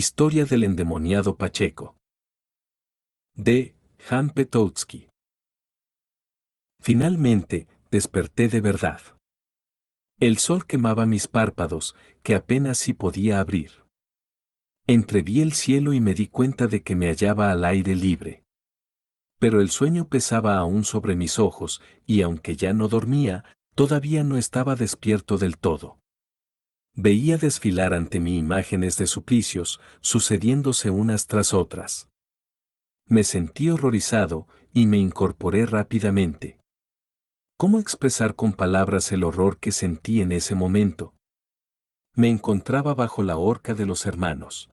Historia del endemoniado Pacheco. De Jan Petowski. Finalmente, desperté de verdad. El sol quemaba mis párpados, que apenas si podía abrir. Entreví el cielo y me di cuenta de que me hallaba al aire libre. Pero el sueño pesaba aún sobre mis ojos, y aunque ya no dormía, todavía no estaba despierto del todo. Veía desfilar ante mí imágenes de suplicios, sucediéndose unas tras otras. Me sentí horrorizado, y me incorporé rápidamente. ¿Cómo expresar con palabras el horror que sentí en ese momento? Me encontraba bajo la horca de los hermanos.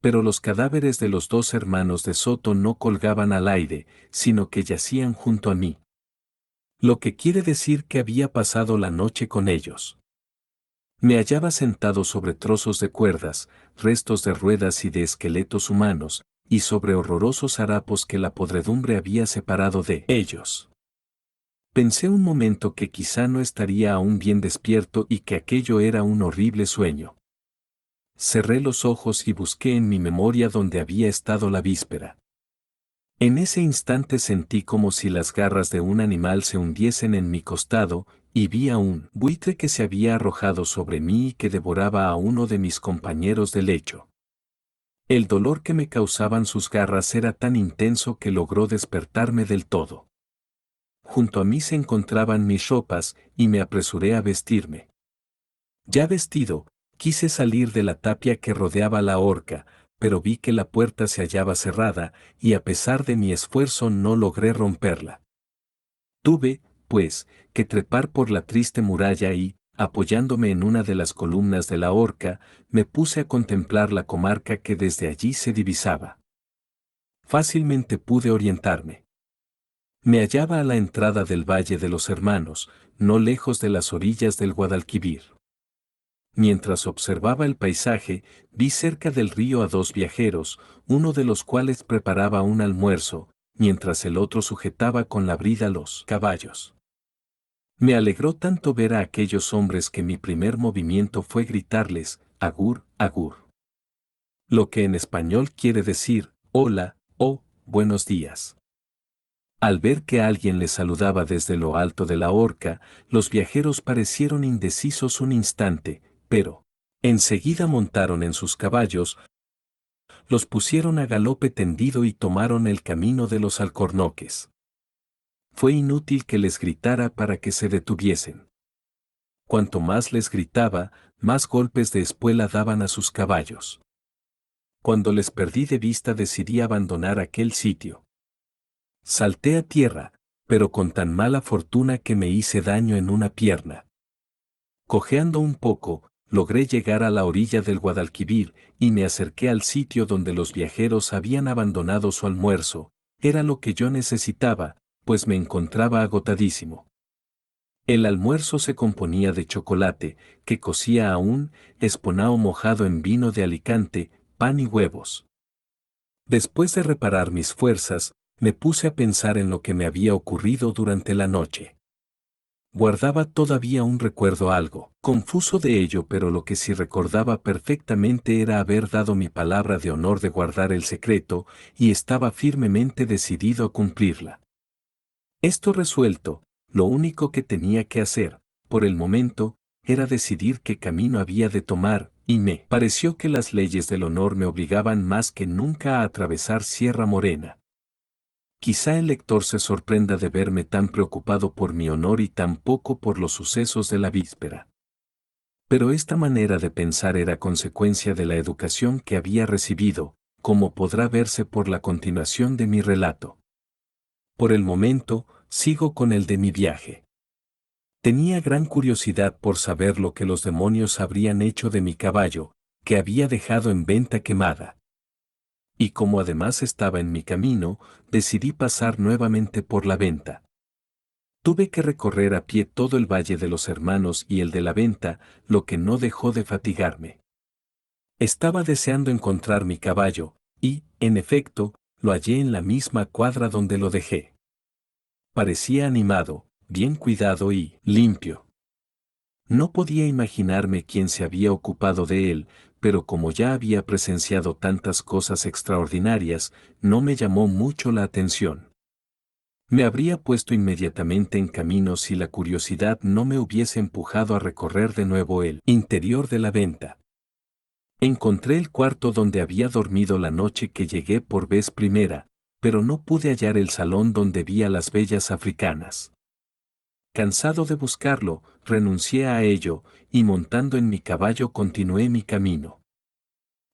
Pero los cadáveres de los dos hermanos de Soto no colgaban al aire, sino que yacían junto a mí. Lo que quiere decir que había pasado la noche con ellos. Me hallaba sentado sobre trozos de cuerdas, restos de ruedas y de esqueletos humanos, y sobre horrorosos harapos que la podredumbre había separado de ellos. Pensé un momento que quizá no estaría aún bien despierto y que aquello era un horrible sueño. Cerré los ojos y busqué en mi memoria dónde había estado la víspera. En ese instante sentí como si las garras de un animal se hundiesen en mi costado, y vi a un buitre que se había arrojado sobre mí y que devoraba a uno de mis compañeros de lecho. El dolor que me causaban sus garras era tan intenso que logró despertarme del todo. Junto a mí se encontraban mis ropas, y me apresuré a vestirme. Ya vestido, quise salir de la tapia que rodeaba la horca, pero vi que la puerta se hallaba cerrada, y a pesar de mi esfuerzo no logré romperla. Tuve, pues, que trepar por la triste muralla y, apoyándome en una de las columnas de la horca, me puse a contemplar la comarca que desde allí se divisaba. Fácilmente pude orientarme. Me hallaba a la entrada del Valle de los Hermanos, no lejos de las orillas del Guadalquivir. Mientras observaba el paisaje, vi cerca del río a dos viajeros, uno de los cuales preparaba un almuerzo, mientras el otro sujetaba con la brida los caballos. Me alegró tanto ver a aquellos hombres que mi primer movimiento fue gritarles, agur, agur. Lo que en español quiere decir, hola, o, buenos días. Al ver que alguien les saludaba desde lo alto de la horca, los viajeros parecieron indecisos un instante, pero enseguida montaron en sus caballos, los pusieron a galope tendido y tomaron el camino de los alcornoques. Fue inútil que les gritara para que se detuviesen. Cuanto más les gritaba, más golpes de espuela daban a sus caballos. Cuando les perdí de vista decidí abandonar aquel sitio. Salté a tierra, pero con tan mala fortuna que me hice daño en una pierna. Cojeando un poco, logré llegar a la orilla del Guadalquivir, y me acerqué al sitio donde los viajeros habían abandonado su almuerzo. Era lo que yo necesitaba, pues me encontraba agotadísimo. El almuerzo se componía de chocolate, que cocía aún, esponao mojado en vino de Alicante, pan y huevos. Después de reparar mis fuerzas, me puse a pensar en lo que me había ocurrido durante la noche. Guardaba todavía un recuerdo algo confuso de ello, pero lo que sí recordaba perfectamente era haber dado mi palabra de honor de guardar el secreto, y estaba firmemente decidido a cumplirla. Esto resuelto, lo único que tenía que hacer, por el momento, era decidir qué camino había de tomar, y me pareció que las leyes del honor me obligaban más que nunca a atravesar Sierra Morena. Quizá el lector se sorprenda de verme tan preocupado por mi honor y tan poco por los sucesos de la víspera. Pero esta manera de pensar era consecuencia de la educación que había recibido, como podrá verse por la continuación de mi relato. Por el momento, sigo con el de mi viaje. Tenía gran curiosidad por saber lo que los demonios habrían hecho de mi caballo, que había dejado en venta quemada. Y como además estaba en mi camino, decidí pasar nuevamente por la venta. Tuve que recorrer a pie todo el Valle de los Hermanos y el de la Venta, lo que no dejó de fatigarme. Estaba deseando encontrar mi caballo, y, en efecto, lo hallé en la misma cuadra donde lo dejé. Parecía animado, bien cuidado y limpio. No podía imaginarme quién se había ocupado de él, pero como ya había presenciado tantas cosas extraordinarias, no me llamó mucho la atención. Me habría puesto inmediatamente en camino si la curiosidad no me hubiese empujado a recorrer de nuevo el interior de la venta. Encontré el cuarto donde había dormido la noche que llegué por vez primera, pero no pude hallar el salón donde vi a las bellas africanas. Cansado de buscarlo, renuncié a ello, y montando en mi caballo continué mi camino.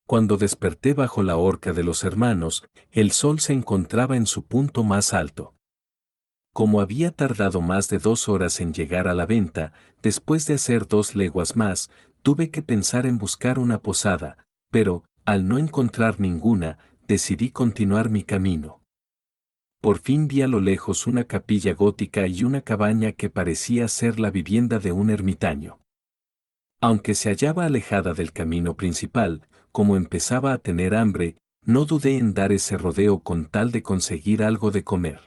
Cuando desperté bajo la horca de los hermanos, el sol se encontraba en su punto más alto. Como había tardado más de 2 horas en llegar a la venta, después de hacer 2 leguas más, tuve que pensar en buscar una posada, pero, al no encontrar ninguna, decidí continuar mi camino. Por fin vi a lo lejos una capilla gótica y una cabaña que parecía ser la vivienda de un ermitaño. Aunque se hallaba alejada del camino principal, como empezaba a tener hambre, no dudé en dar ese rodeo con tal de conseguir algo de comer.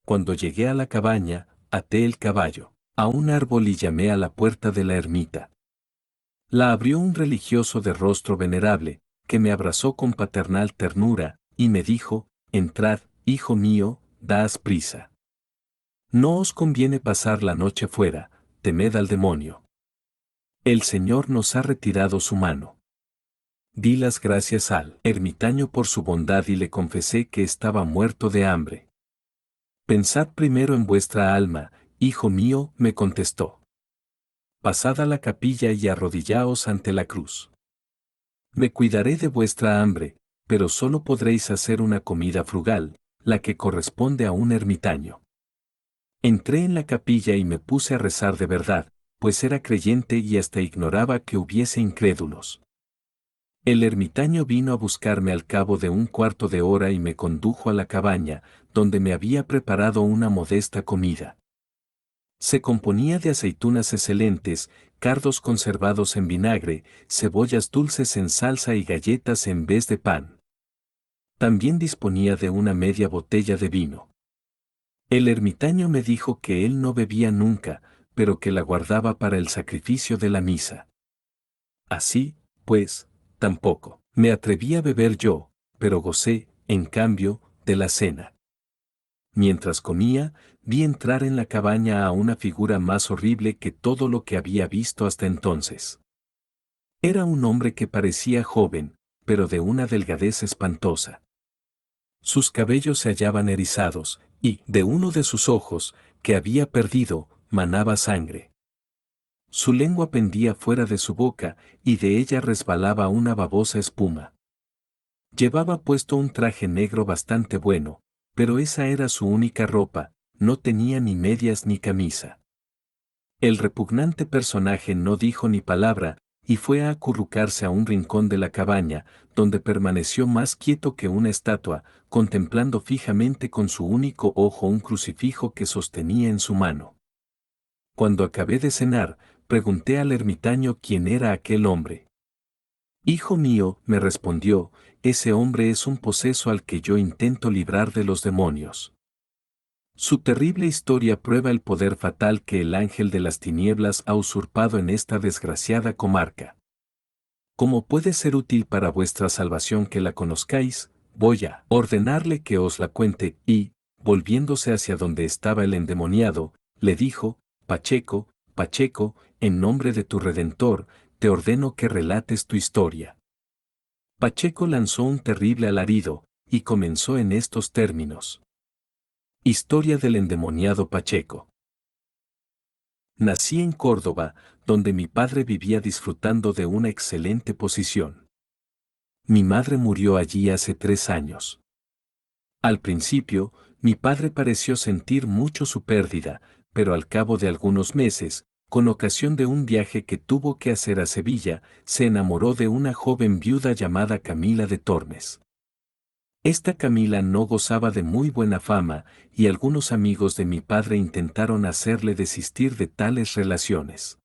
Cuando llegué a la cabaña, até el caballo a un árbol y llamé a la puerta de la ermita. La abrió un religioso de rostro venerable, que me abrazó con paternal ternura, y me dijo: «Entrad, hijo mío, daos prisa. No os conviene pasar la noche fuera, temed al demonio. El Señor nos ha retirado su mano». Di las gracias al ermitaño por su bondad y le confesé que estaba muerto de hambre. «Pensad primero en vuestra alma, hijo mío», me contestó. «Pasad a la capilla y arrodillaos ante la cruz. Me cuidaré de vuestra hambre, pero solo podréis hacer una comida frugal, la que corresponde a un ermitaño». Entré en la capilla y me puse a rezar de verdad, pues era creyente y hasta ignoraba que hubiese incrédulos. El ermitaño vino a buscarme al cabo de un cuarto de hora y me condujo a la cabaña, donde me había preparado una modesta comida. Se componía de aceitunas excelentes, cardos conservados en vinagre, cebollas dulces en salsa y galletas en vez de pan. También disponía de una media botella de vino. El ermitaño me dijo que él no bebía nunca, pero que la guardaba para el sacrificio de la misa. Así, pues, tampoco me atreví a beber yo, pero gocé, en cambio, de la cena. Mientras comía, vi entrar en la cabaña a una figura más horrible que todo lo que había visto hasta entonces. Era un hombre que parecía joven, pero de una delgadez espantosa. Sus cabellos se hallaban erizados, y, de uno de sus ojos, que había perdido, manaba sangre. Su lengua pendía fuera de su boca, y de ella resbalaba una babosa espuma. Llevaba puesto un traje negro bastante bueno, pero esa era su única ropa, no tenía ni medias ni camisa. El repugnante personaje no dijo ni palabra, y fue a acurrucarse a un rincón de la cabaña, donde permaneció más quieto que una estatua, contemplando fijamente con su único ojo un crucifijo que sostenía en su mano. Cuando acabé de cenar, pregunté al ermitaño quién era aquel hombre. «Hijo mío», me respondió, «ese hombre es un poseso al que yo intento librar de los demonios». Su terrible historia prueba el poder fatal que el ángel de las tinieblas ha usurpado en esta desgraciada comarca. Como puede ser útil para vuestra salvación que la conozcáis, voy a ordenarle que os la cuente, y, volviéndose hacia donde estaba el endemoniado, le dijo: «Pacheco, Pacheco, en nombre de tu Redentor, te ordeno que relates tu historia». Pacheco lanzó un terrible alarido, y comenzó en estos términos. Historia del endemoniado Pacheco. Nací en Córdoba, donde mi padre vivía disfrutando de una excelente posición. Mi madre murió allí hace 3 años. Al principio, mi padre pareció sentir mucho su pérdida, pero al cabo de algunos meses, con ocasión de un viaje que tuvo que hacer a Sevilla, se enamoró de una joven viuda llamada Camila de Tormes. Esta Camila no gozaba de muy buena fama, y algunos amigos de mi padre intentaron hacerle desistir de tales relaciones.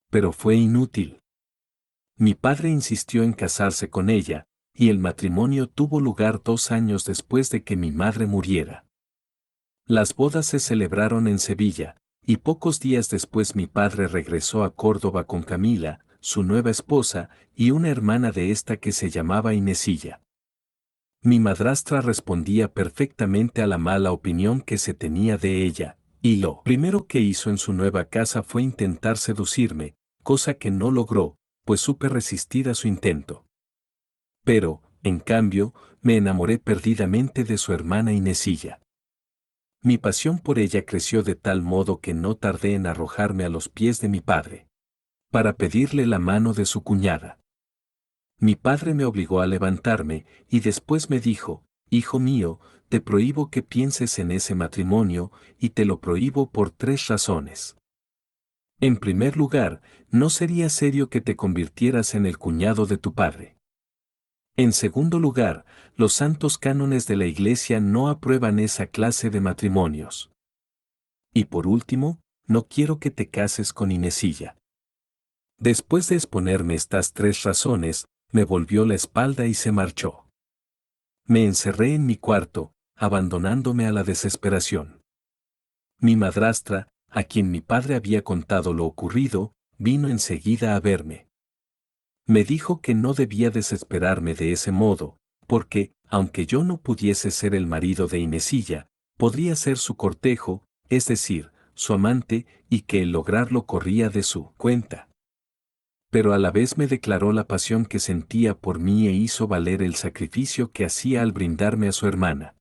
Pero fue inútil. Mi padre insistió en casarse con ella, y el matrimonio tuvo lugar 2 años después de que mi madre muriera. Las bodas se celebraron en Sevilla, y pocos días después mi padre regresó a Córdoba con Camila, su nueva esposa, y una hermana de esta que se llamaba Inesilla. Mi madrastra respondía perfectamente a la mala opinión que se tenía de ella, y lo primero que hizo en su nueva casa fue intentar seducirme, cosa que no logró, pues supe resistir a su intento. Pero, en cambio, me enamoré perdidamente de su hermana Inesilla. Mi pasión por ella creció de tal modo que no tardé en arrojarme a los pies de mi padre, para pedirle la mano de su cuñada. Mi padre me obligó a levantarme, y después me dijo: «Hijo mío, te prohíbo que pienses en ese matrimonio, y te lo prohíbo por 3 razones. En primer lugar, no sería serio que te convirtieras en el cuñado de tu padre. En segundo lugar, los santos cánones de la Iglesia no aprueban esa clase de matrimonios. Y por último, no quiero que te cases con Inesilla». Después de exponerme estas 3 razones, me volvió la espalda y se marchó. Me encerré en mi cuarto, abandonándome a la desesperación. Mi madrastra, a quien mi padre había contado lo ocurrido, vino enseguida a verme. Me dijo que no debía desesperarme de ese modo, porque, aunque yo no pudiese ser el marido de Inesilla, podría ser su cortejo, es decir, su amante, y que el lograrlo corría de su cuenta. Pero a la vez me declaró la pasión que sentía por mí e hizo valer el sacrificio que hacía al brindarme a su hermana.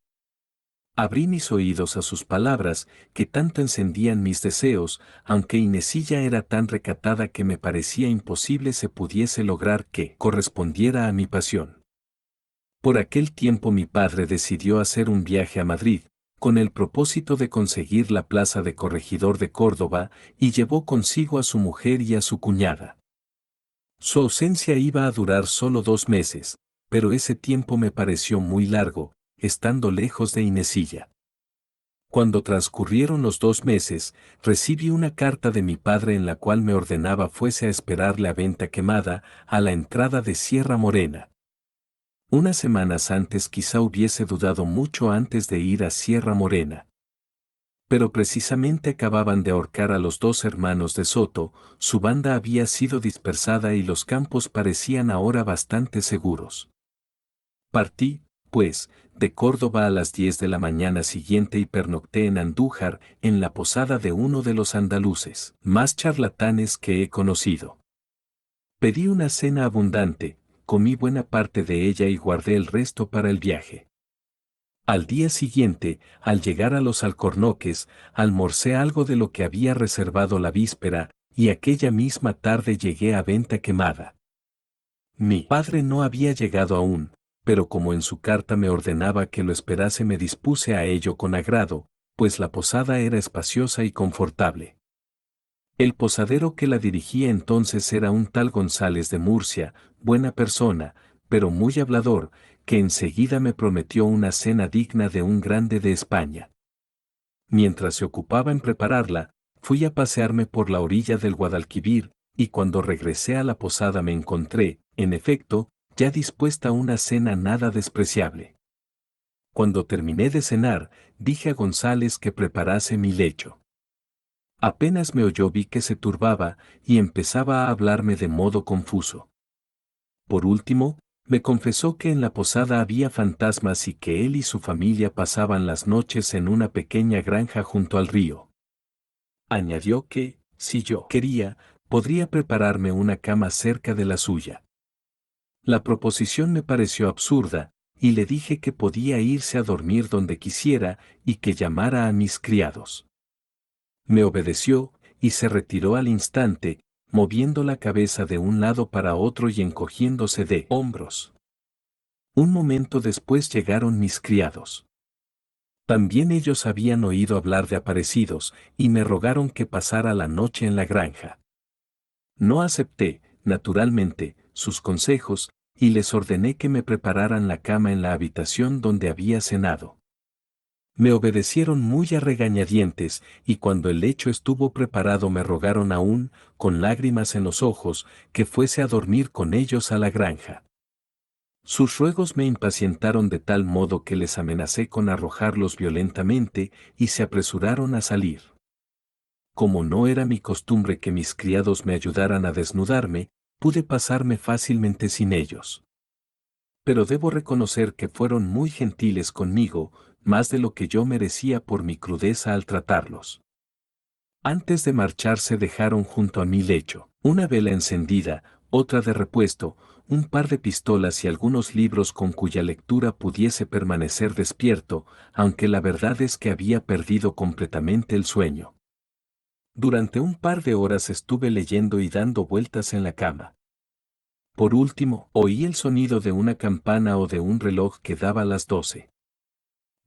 Abrí mis oídos a sus palabras, que tanto encendían mis deseos, aunque Inesilla era tan recatada que me parecía imposible se pudiese lograr que correspondiera a mi pasión. Por aquel tiempo mi padre decidió hacer un viaje a Madrid, con el propósito de conseguir la plaza de corregidor de Córdoba, y llevó consigo a su mujer y a su cuñada. Su ausencia iba a durar solo 2 meses, pero ese tiempo me pareció muy largo, estando lejos de Inesilla. Cuando transcurrieron los 2 meses, recibí una carta de mi padre en la cual me ordenaba fuese a esperarle a Venta Quemada, a la entrada de Sierra Morena. Unas semanas antes quizá hubiese dudado mucho antes de ir a Sierra Morena. Pero precisamente acababan de ahorcar a los 2 hermanos de Soto, su banda había sido dispersada y los campos parecían ahora bastante seguros. Partí, pues, de Córdoba a las 10 de la mañana siguiente y pernocté en Andújar, en la posada de uno de los andaluces más charlatanes que he conocido. Pedí una cena abundante, comí buena parte de ella y guardé el resto para el viaje. Al día siguiente, al llegar a los Alcornoques, almorcé algo de lo que había reservado la víspera, y aquella misma tarde llegué a Venta Quemada. Mi padre no había llegado aún, pero como en su carta me ordenaba que lo esperase me dispuse a ello con agrado, pues la posada era espaciosa y confortable. El posadero que la dirigía entonces era un tal González de Murcia, buena persona, pero muy hablador, que enseguida me prometió una cena digna de un grande de España. Mientras se ocupaba en prepararla, fui a pasearme por la orilla del Guadalquivir, y cuando regresé a la posada me encontré, en efecto, ya dispuesta una cena nada despreciable. Cuando terminé de cenar, dije a González que preparase mi lecho. Apenas me oyó vi que se turbaba, y empezaba a hablarme de modo confuso. Por último, me confesó que en la posada había fantasmas y que él y su familia pasaban las noches en una pequeña granja junto al río. Añadió que, si yo quería, podría prepararme una cama cerca de la suya. La proposición me pareció absurda, y le dije que podía irse a dormir donde quisiera y que llamara a mis criados. Me obedeció, y se retiró al instante, moviendo la cabeza de un lado para otro y encogiéndose de hombros. Un momento después llegaron mis criados. También ellos habían oído hablar de aparecidos, y me rogaron que pasara la noche en la granja. No acepté, naturalmente, sus consejos, y les ordené que me prepararan la cama en la habitación donde había cenado. Me obedecieron muy a regañadientes, y cuando el lecho estuvo preparado me rogaron aún, con lágrimas en los ojos, que fuese a dormir con ellos a la granja. Sus ruegos me impacientaron de tal modo que les amenacé con arrojarlos violentamente, y se apresuraron a salir. Como no era mi costumbre que mis criados me ayudaran a desnudarme, pude pasarme fácilmente sin ellos. Pero debo reconocer que fueron muy gentiles conmigo, más de lo que yo merecía por mi crudeza al tratarlos. Antes de marcharse dejaron junto a mi lecho una vela encendida, otra de repuesto, un par de pistolas y algunos libros con cuya lectura pudiese permanecer despierto, aunque la verdad es que había perdido completamente el sueño. Durante un par de horas estuve leyendo y dando vueltas en la cama. Por último, oí el sonido de una campana o de un reloj que daba las 12.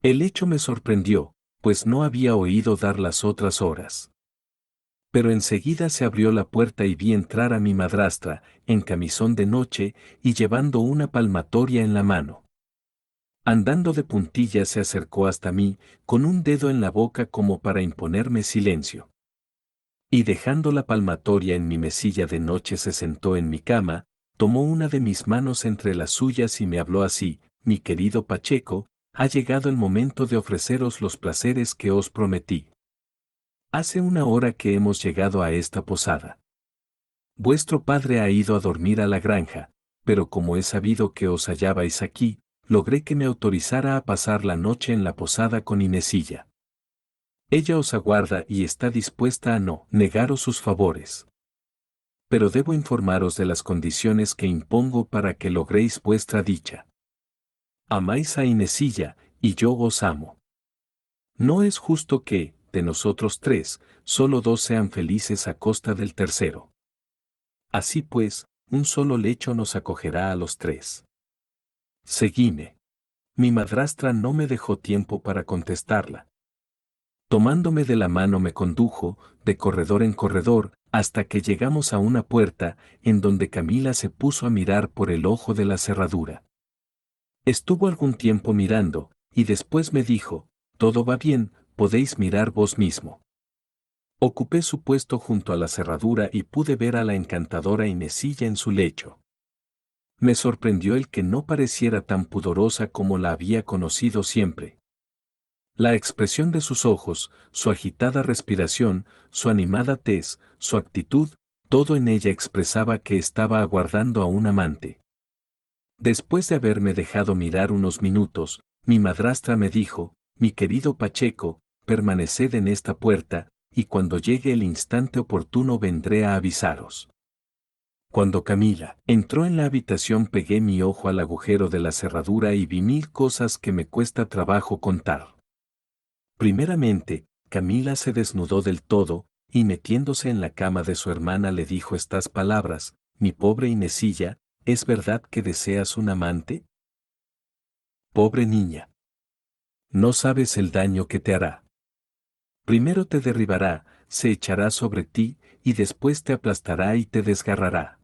El hecho me sorprendió, pues no había oído dar las otras horas. Pero enseguida se abrió la puerta y vi entrar a mi madrastra, en camisón de noche y llevando una palmatoria en la mano. Andando de puntillas se acercó hasta mí, con un dedo en la boca como para imponerme silencio. Y dejando la palmatoria en mi mesilla de noche se sentó en mi cama, tomó una de mis manos entre las suyas y me habló así: mi querido Pacheco, ha llegado el momento de ofreceros los placeres que os prometí. Hace una hora que hemos llegado a esta posada. Vuestro padre ha ido a dormir a la granja, pero como he sabido que os hallabais aquí, logré que me autorizara a pasar la noche en la posada con Inesilla. Ella os aguarda y está dispuesta a no negaros sus favores. Pero debo informaros de las condiciones que impongo para que logréis vuestra dicha. Amáis a Inesilla, y yo os amo. No es justo que, de nosotros tres, solo dos sean felices a costa del tercero. Así pues, un solo lecho nos acogerá a los tres. Seguime. Mi madrastra no me dejó tiempo para contestarla. Tomándome de la mano me condujo, de corredor en corredor, hasta que llegamos a una puerta, en donde Camila se puso a mirar por el ojo de la cerradura. Estuvo algún tiempo mirando, y después me dijo: todo va bien, podéis mirar vos mismo. Ocupé su puesto junto a la cerradura y pude ver a la encantadora Inesilla en su lecho. Me sorprendió el que no pareciera tan pudorosa como la había conocido siempre. La expresión de sus ojos, su agitada respiración, su animada tez, su actitud, todo en ella expresaba que estaba aguardando a un amante. Después de haberme dejado mirar unos minutos, mi madrastra me dijo: mi querido Pacheco, permaneced en esta puerta, y cuando llegue el instante oportuno vendré a avisaros. Cuando Camila entró en la habitación pegué mi ojo al agujero de la cerradura y vi mil cosas que me cuesta trabajo contar. Primeramente, Camila se desnudó del todo, y metiéndose en la cama de su hermana le dijo estas palabras: mi pobre Inesilla, ¿es verdad que deseas un amante? Pobre niña. No sabes el daño que te hará. Primero te derribará, se echará sobre ti, y después te aplastará y te desgarrará.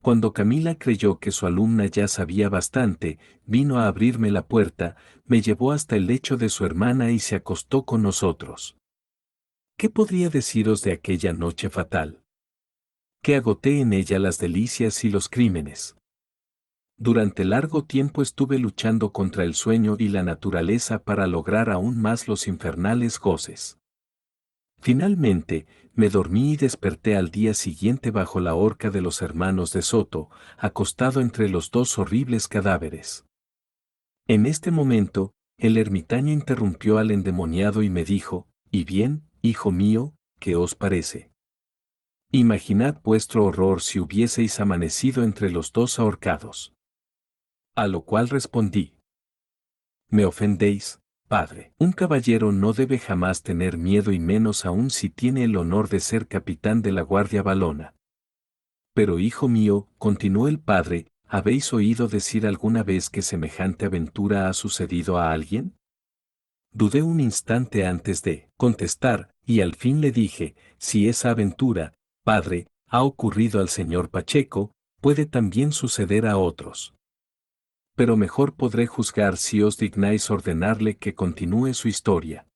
Cuando Camila creyó que su alumna ya sabía bastante, vino a abrirme la puerta, me llevó hasta el lecho de su hermana y se acostó con nosotros. ¿Qué podría deciros de aquella noche fatal? Que agoté en ella las delicias y los crímenes. Durante largo tiempo estuve luchando contra el sueño y la naturaleza para lograr aún más los infernales goces. Finalmente, me dormí y desperté al día siguiente bajo la horca de los hermanos de Soto, acostado entre los dos horribles cadáveres. En este momento, el ermitaño interrumpió al endemoniado y me dijo: «¿Y bien, hijo mío, qué os parece? Imaginad vuestro horror si hubieseis amanecido entre los dos ahorcados». A lo cual respondí: «Me ofendéis, padre. Un caballero no debe jamás tener miedo y menos aún si tiene el honor de ser capitán de la Guardia Valona». «Pero hijo mío», continuó el padre, ¿habéis oído decir alguna vez que semejante aventura ha sucedido a alguien? Dudé un instante antes de contestar, y al fin le dije: «Si esa aventura, padre, ha ocurrido al señor Pacheco, puede también suceder a otros. Pero mejor podré juzgar si os dignáis ordenarle que continúe su historia».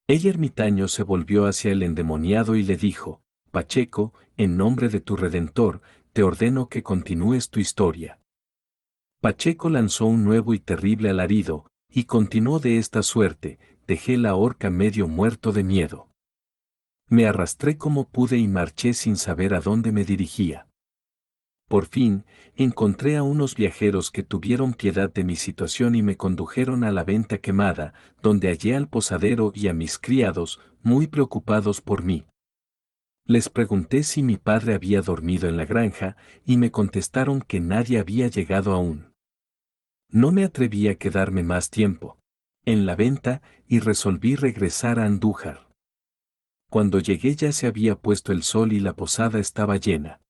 El ermitaño se volvió hacia el endemoniado y le dijo: «Pacheco, en nombre de tu Redentor, te ordeno que continúes tu historia». Pacheco lanzó un nuevo y terrible alarido, y continuó de esta suerte: dejé la horca medio muerto de miedo. Me arrastré como pude y marché sin saber a dónde me dirigía. Por fin, encontré a unos viajeros que tuvieron piedad de mi situación y me condujeron a la venta quemada, donde hallé al posadero y a mis criados, muy preocupados por mí. Les pregunté si mi padre había dormido en la granja, y me contestaron que nadie había llegado aún. No me atreví a quedarme más tiempo en la venta y resolví regresar a Andújar. Cuando llegué ya se había puesto el sol y la posada estaba llena.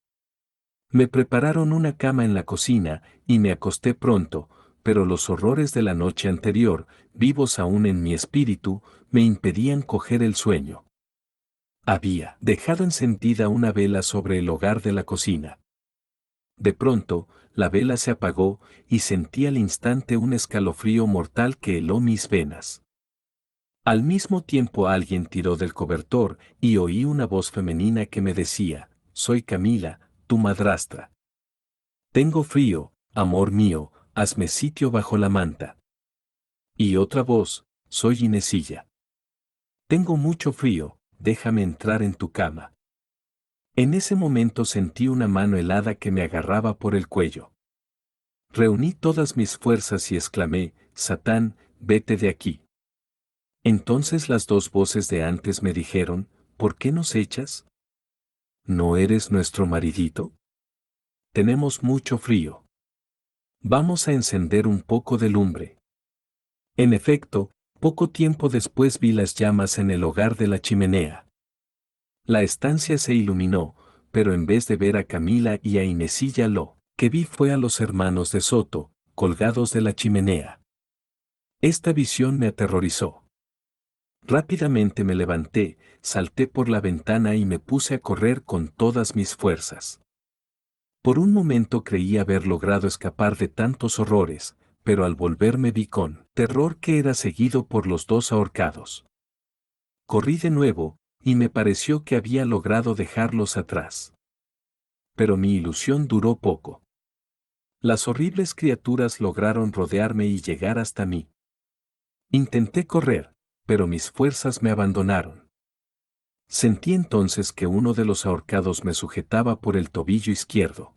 Me prepararon una cama en la cocina y me acosté pronto, pero los horrores de la noche anterior, vivos aún en mi espíritu, me impedían coger el sueño. Había dejado encendida una vela sobre el hogar de la cocina. De pronto, la vela se apagó y sentí al instante un escalofrío mortal que heló mis venas. Al mismo tiempo alguien tiró del cobertor y oí una voz femenina que me decía: «Soy Camila, tu madrastra. Tengo frío, amor mío, hazme sitio bajo la manta». Y otra voz: «Soy Inesilla. Tengo mucho frío, déjame entrar en tu cama». En ese momento sentí una mano helada que me agarraba por el cuello. Reuní todas mis fuerzas y exclamé: «Satán, vete de aquí». Entonces las dos voces de antes me dijeron: «¿Por qué nos echas? ¿No eres nuestro maridito? Tenemos mucho frío. Vamos a encender un poco de lumbre». En efecto, poco tiempo después vi las llamas en el hogar de la chimenea. La estancia se iluminó, pero en vez de ver a Camila y a Inesilla, lo que vi fue a los hermanos de Soto, colgados de la chimenea. Esta visión me aterrorizó. Rápidamente me levanté, salté por la ventana y me puse a correr con todas mis fuerzas. Por un momento creí haber logrado escapar de tantos horrores, pero al volverme vi con terror que era seguido por los dos ahorcados. Corrí de nuevo, y me pareció que había logrado dejarlos atrás. Pero mi ilusión duró poco. Las horribles criaturas lograron rodearme y llegar hasta mí. Intenté correr, pero mis fuerzas me abandonaron. Sentí entonces que uno de los ahorcados me sujetaba por el tobillo izquierdo.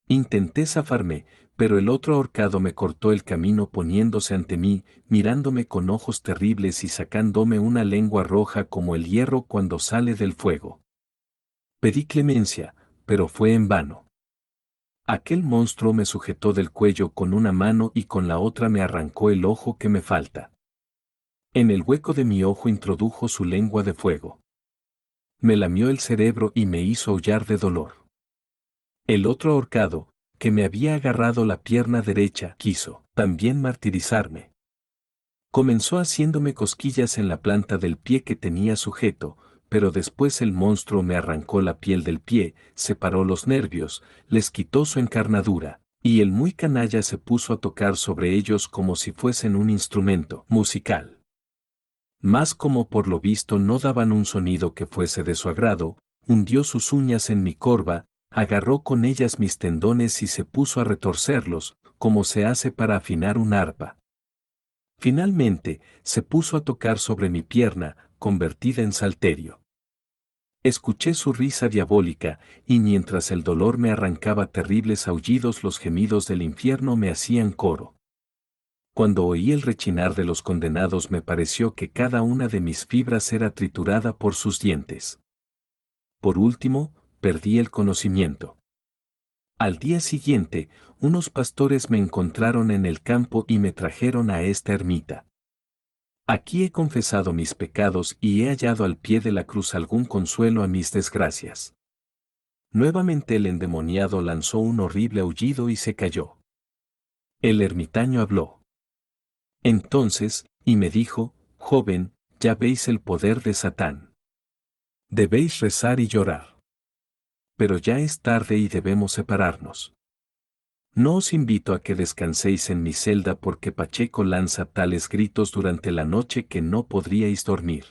Intenté zafarme, pero el otro ahorcado me cortó el camino poniéndose ante mí, mirándome con ojos terribles y sacándome una lengua roja como el hierro cuando sale del fuego. Pedí clemencia, pero fue en vano. Aquel monstruo me sujetó del cuello con una mano y con la otra me arrancó el ojo que me falta. En el hueco de mi ojo introdujo su lengua de fuego. Me lamió el cerebro y me hizo aullar de dolor. El otro ahorcado, que me había agarrado la pierna derecha, quiso también martirizarme. Comenzó haciéndome cosquillas en la planta del pie que tenía sujeto, pero después el monstruo me arrancó la piel del pie, separó los nervios, les quitó su encarnadura, y el muy canalla se puso a tocar sobre ellos como si fuesen un instrumento musical. Mas como por lo visto no daban un sonido que fuese de su agrado, hundió sus uñas en mi corva, agarró con ellas mis tendones y se puso a retorcerlos, como se hace para afinar un arpa. Finalmente, se puso a tocar sobre mi pierna, convertida en salterio. Escuché su risa diabólica, y mientras el dolor me arrancaba terribles aullidos, los gemidos del infierno me hacían coro. Cuando oí el rechinar de los condenados me pareció que cada una de mis fibras era triturada por sus dientes. Por último, perdí el conocimiento. Al día siguiente, unos pastores me encontraron en el campo y me trajeron a esta ermita. Aquí he confesado mis pecados y he hallado al pie de la cruz algún consuelo a mis desgracias. Nuevamente el endemoniado lanzó un horrible aullido y se cayó. El ermitaño habló. Entonces, y me dijo: «Joven, ya veis el poder de Satán. Debéis rezar y llorar. Pero ya es tarde y debemos separarnos. No os invito a que descanséis en mi celda porque Pacheco lanza tales gritos durante la noche que no podríais dormir.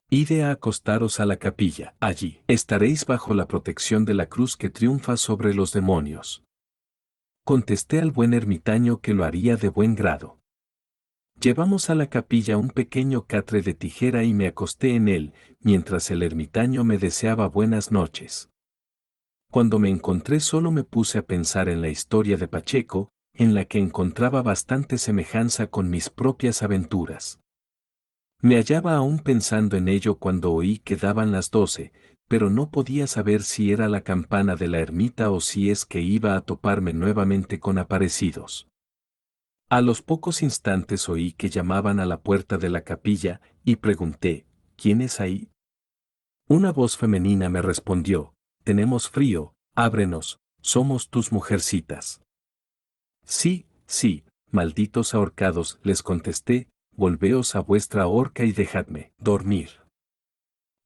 Ide a acostaros a la capilla, allí estaréis bajo la protección de la cruz que triunfa sobre los demonios». Contesté al buen ermitaño que lo haría de buen grado. Llevamos a la capilla un pequeño catre de tijera y me acosté en él, mientras el ermitaño me deseaba buenas noches. Cuando me encontré solo me puse a pensar en la historia de Pacheco, en la que encontraba bastante semejanza con mis propias aventuras. Me hallaba aún pensando en ello cuando oí que daban las 12, pero no podía saber si era la campana de la ermita o si es que iba a toparme nuevamente con aparecidos. A los pocos instantes oí que llamaban a la puerta de la capilla y pregunté, ¿quién es ahí? Una voz femenina me respondió, tenemos frío, ábrenos, somos tus mujercitas. Sí, sí, malditos ahorcados, les contesté, volveos a vuestra horca y dejadme dormir.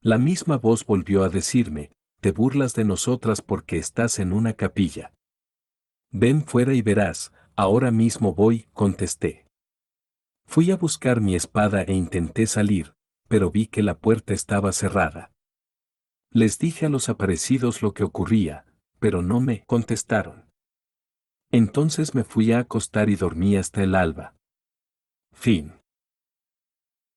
La misma voz volvió a decirme, te burlas de nosotras porque estás en una capilla. Ven fuera y verás, ahora mismo voy, contesté. Fui a buscar mi espada e intenté salir, pero vi que la puerta estaba cerrada. Les dije a los aparecidos lo que ocurría, pero no me contestaron. Entonces me fui a acostar y dormí hasta el alba. Fin.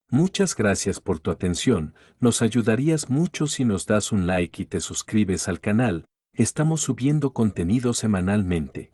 Muchas gracias por tu atención, nos ayudarías mucho si nos das un like y te suscribes al canal, estamos subiendo contenido semanalmente.